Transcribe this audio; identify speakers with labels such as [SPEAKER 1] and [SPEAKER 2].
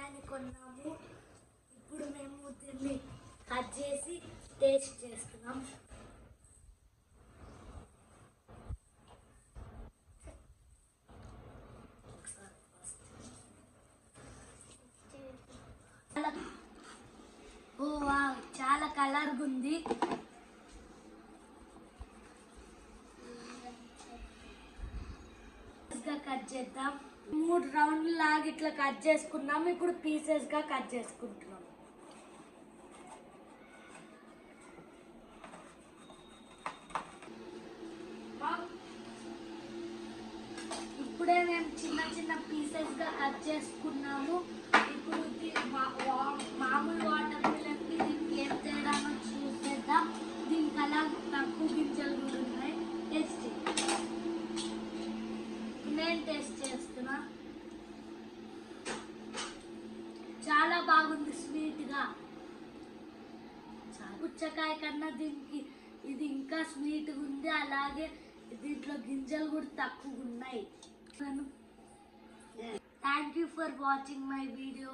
[SPEAKER 1] పుచ్చకాయని కొన్నాము. ఇప్పుడు మేము దీన్ని కట్ చేసి టేస్ట్ చేస్తున్నాం. ఓ వావ్, చాలా కలర్గా ఉంది. కట్ చేద్దాం. 3 రౌండ్లు లాగా ఇట్లా కట్ చేసుకున్నాం. ఇప్పుడు పీసెస్ గా కట్ చేసుకుంటున్నాం. ఇప్పుడే మేము చిన్న చిన్న పీసెస్ గా కట్ చేసుకున్నాము. ఇప్పుడు మామూలు వాటర్ మిలన్ కి దీనికి ఏం తేడానో చూసేద్దాం. దీనికి అలా తక్కువ గింజలు కూడా ఉన్నాయి. టేస్ట్ నేను టేస్ట్ చేస్తున్నా. చాలా బాగుంది, స్వీట్ గా. పుచ్చకాయ కన్నా దీనికి ఇది ఇంకా స్వీట్ గా ఉంది. అలాగే దీంట్లో గింజలు కూడా తక్కువ ఉన్నాయి. Thank you for watching my video.